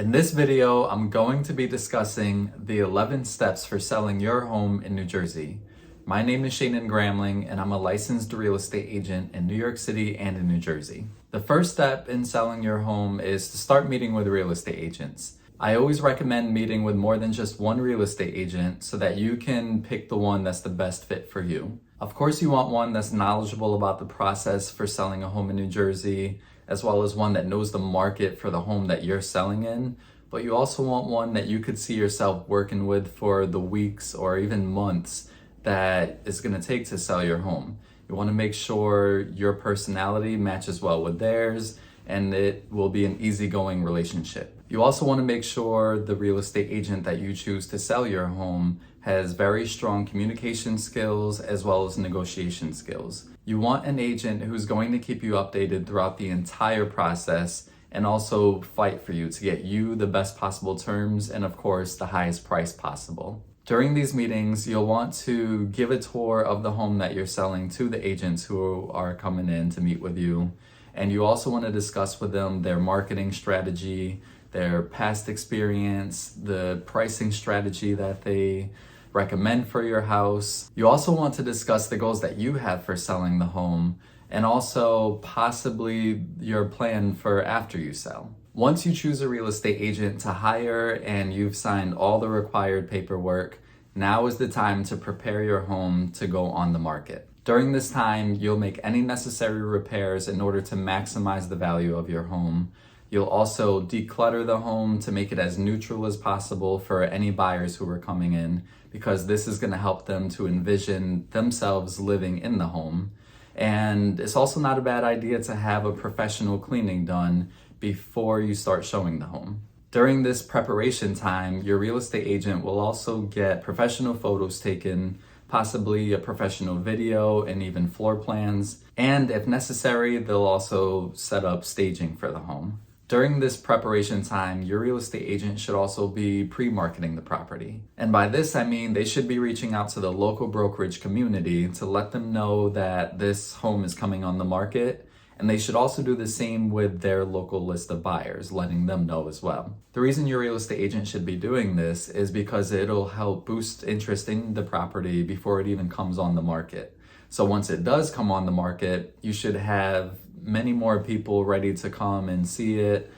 In this video, I'm going to be discussing the 11 steps for selling your home in New Jersey. My name is Shaynon Gramling, and I'm a licensed real estate agent in New York City and in New Jersey. The first step in selling your home is to start meeting with real estate agents. I always recommend meeting with more than just one real estate agent so that you can pick the one that's the best fit for you. Of course, you want one that's knowledgeable about the process for selling a home in New Jersey, as well as one that knows the market for the home that you're selling in. But you also want one that you could see yourself working with for the weeks or even months that it's going to take to sell your home. You want to make sure your personality matches well with theirs and it will be an easygoing relationship. You also want to make sure the real estate agent that you choose to sell your home has very strong communication skills as well as negotiation skills. You want an agent who's going to keep you updated throughout the entire process and also fight for you to get you the best possible terms and of course the highest price possible. During these meetings, you'll want to give a tour of the home that you're selling to the agents who are coming in to meet with you. And you also want to discuss with them their marketing strategy, their past experience, the pricing strategy that they recommend for your house. You also want to discuss the goals that you have for selling the home and also possibly your plan for after you sell. Once you choose a real estate agent to hire and you've signed all the required paperwork, now is the time to prepare your home to go on the market. During this time, you'll make any necessary repairs in order to maximize the value of your home. You'll also declutter the home to make it as neutral as possible for any buyers who are coming in, because this is going to help them to envision themselves living in the home. And it's also not a bad idea to have a professional cleaning done before you start showing the home. During this preparation time, your real estate agent will also get professional photos taken, possibly a professional video and even floor plans. And if necessary, they'll also set up staging for the home. During this preparation time, your real estate agent should also be pre-marketing the property. And by this, I mean they should be reaching out to the local brokerage community to let them know that this home is coming on the market. And they should also do the same with their local list of buyers, letting them know as well. The reason your real estate agent should be doing this is because it'll help boost interest in the property before it even comes on the market. So once it does come on the market, you should have many more people ready to come and see it.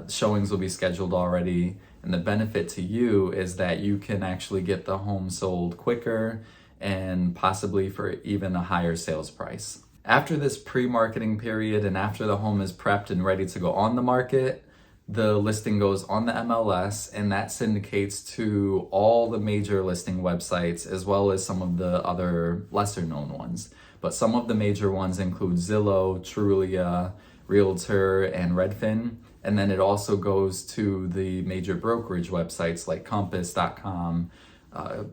Showings will be scheduled already. And the benefit to you is that you can actually get the home sold quicker and possibly for even a higher sales price. After this pre-marketing period and after the home is prepped and ready to go on the market, the listing goes on the MLS and that syndicates to all the major listing websites as well as some of the other lesser known ones. But some of the major ones include Zillow, Trulia, Realtor, and Redfin. And then it also goes to the major brokerage websites like Compass.com,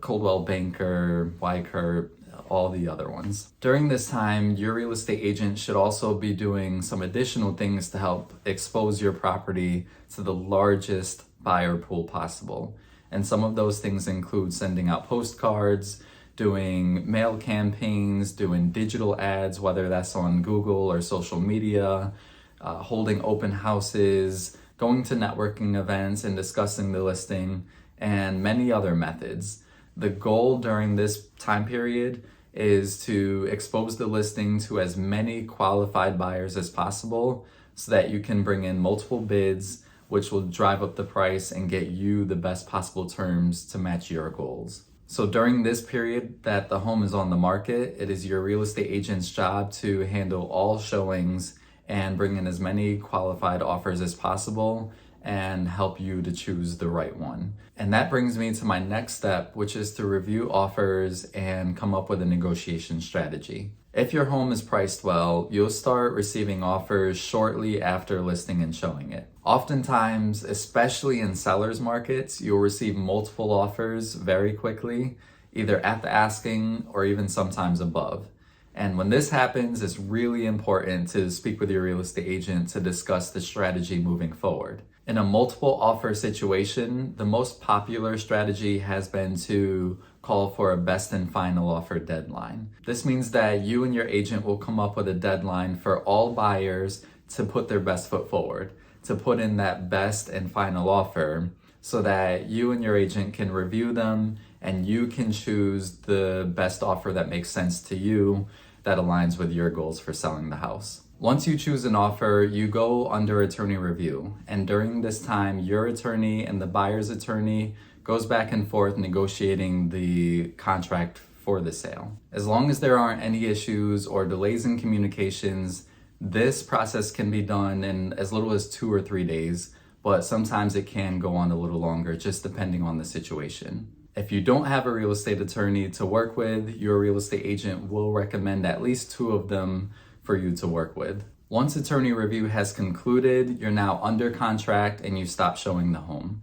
Coldwell Banker, Weicker, all the other ones. During this time, your real estate agent should also be doing some additional things to help expose your property to the largest buyer pool possible. And some of those things include sending out postcards, doing mail campaigns, doing digital ads, whether that's on Google or social media, holding open houses, going to networking events and discussing the listing, and many other methods. The goal during this time period is to expose the listing to as many qualified buyers as possible so that you can bring in multiple bids, which will drive up the price and get you the best possible terms to match your goals. So during this period that the home is on the market, it is your real estate agent's job to handle all showings and bring in as many qualified offers as possible and help you to choose the right one. And that brings me to my next step, which is to review offers and come up with a negotiation strategy. If your home is priced well, you'll start receiving offers shortly after listing and showing it. Oftentimes, especially in sellers markets, you'll receive multiple offers very quickly, either at the asking or even sometimes above. And when this happens, it's really important to speak with your real estate agent to discuss the strategy moving forward. In a multiple offer situation, the most popular strategy has been to call for a best and final offer deadline. This means that you and your agent will come up with a deadline for all buyers to put their best foot forward. to put in that best and final offer so that you and your agent can review them and you can choose the best offer that makes sense to you that aligns with your goals for selling the house. Once you choose an offer, you go under attorney review. And during this time, your attorney and the buyer's attorney goes back and forth negotiating the contract for the sale. As long as there aren't any issues or delays in communications, this process can be done in as little as 2 or 3 days, but sometimes it can go on a little longer, just depending on the situation. If you don't have a real estate attorney to work with, your real estate agent will recommend at least 2 of them for you to work with. Once attorney review has concluded, you're now under contract and you stop showing the home.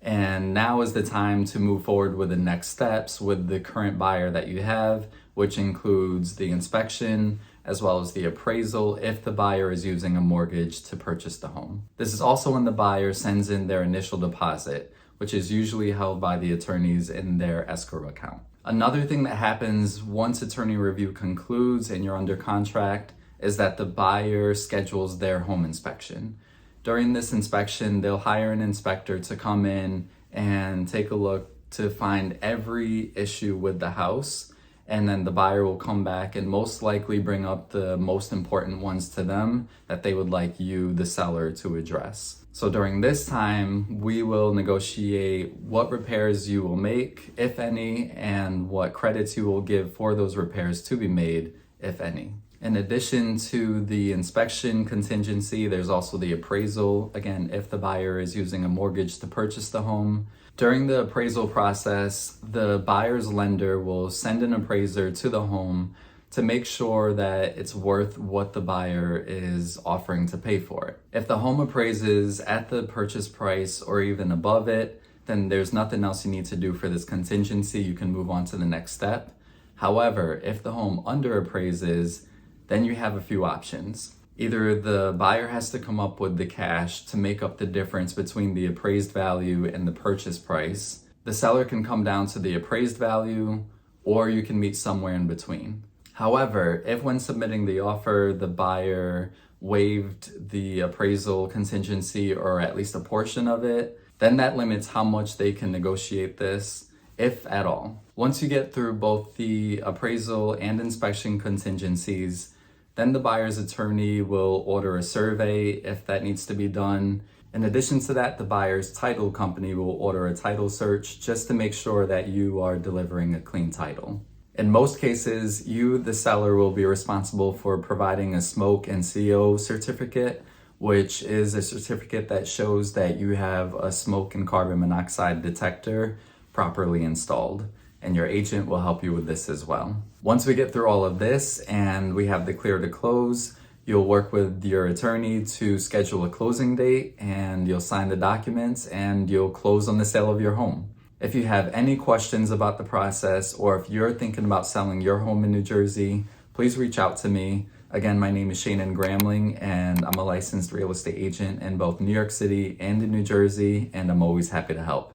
And now is the time to move forward with the next steps with the current buyer that you have, which includes the inspection as well as the appraisal if the buyer is using a mortgage to purchase the home. This is also when the buyer sends in their initial deposit, which is usually held by the attorneys in their escrow account. Another thing that happens once attorney review concludes and you're under contract is that the buyer schedules their home inspection. During this inspection, they'll hire an inspector to come in and take a look to find every issue with the house. And then the buyer will come back and most likely bring up the most important ones to them that they would like you, the seller, to address. So during this time, we will negotiate what repairs you will make, if any, and what credits you will give for those repairs to be made, if any. In addition to the inspection contingency, there's also the appraisal. Again, if the buyer is using a mortgage to purchase the home. During the appraisal process, the buyer's lender will send an appraiser to the home to make sure that it's worth what the buyer is offering to pay for it. If the home appraises at the purchase price or even above it, then there's nothing else you need to do for this contingency. You can move on to the next step. However, if the home underappraises, then you have a few options. Either the buyer has to come up with the cash to make up the difference between the appraised value and the purchase price. The seller can come down to the appraised value, or you can meet somewhere in between. However, if when submitting the offer, the buyer waived the appraisal contingency or at least a portion of it, then that limits how much they can negotiate this, if at all. Once you get through both the appraisal and inspection contingencies, then the buyer's attorney will order a survey if that needs to be done. In addition to that, the buyer's title company will order a title search just to make sure that you are delivering a clean title. In most cases, you, the seller, will be responsible for providing a smoke and CO certificate, which is a certificate that shows that you have a smoke and carbon monoxide detector properly installed. And your agent will help you with this as well. Once we get through all of this and we have the clear to close, you'll work with your attorney to schedule a closing date and you'll sign the documents and you'll close on the sale of your home. If you have any questions about the process or if you're thinking about selling your home in New Jersey, please reach out to me. Again, my name is Shaynon Gramling and I'm a licensed real estate agent in both New York City and in New Jersey, and I'm always happy to help.